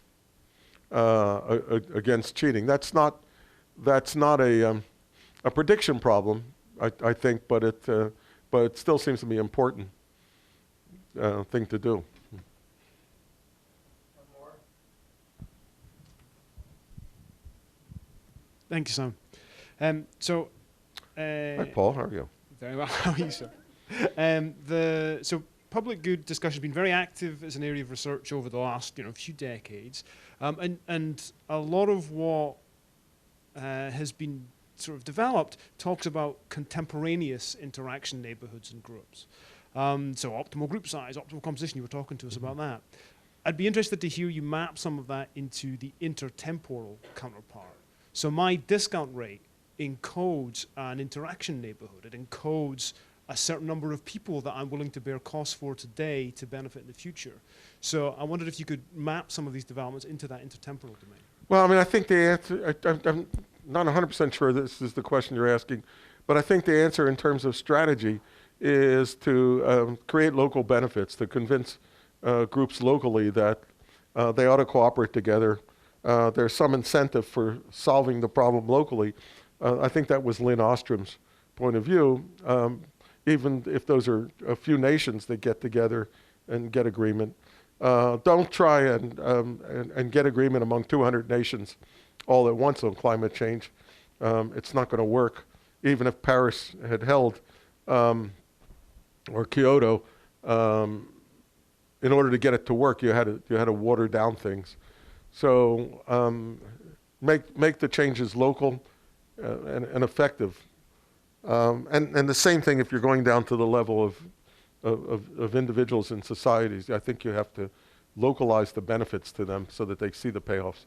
against cheating. That's not a prediction problem, I think, but it still seems to be an important thing to do. One more. Thank you, Sam. Hi, Paul. How are you? Very well. How are you, sir? So public good discussion has been very active as an area of research over the last few decades, and a lot of what has been sort of developed talks about contemporaneous interaction neighborhoods and groups. So optimal group size, optimal composition. You were talking to us about that. I'd be interested to hear you map some of that into the intertemporal counterpart. So my discount rate encodes an interaction neighborhood. It encodes a certain number of people that I'm willing to bear costs for today to benefit in the future. So I wondered if you could map some of these developments into that intertemporal domain. Well, I mean, I think the answer, I'm not 100% sure this is the question you're asking, but I think the answer in terms of strategy is to create local benefits, to convince groups locally that they ought to cooperate together. There's some incentive for solving the problem locally. I think that was Lynn Ostrom's point of view. Even if those are a few nations that get together and get agreement, don't try and get agreement among 200 nations all at once on climate change. It's not going to work. Even if Paris had held, or Kyoto, in order to get it to work, you had to water down things. So make the changes local and effective. And the same thing if you're going down to the level of individuals and societies. I think you have to localize the benefits to them so that they see the payoffs.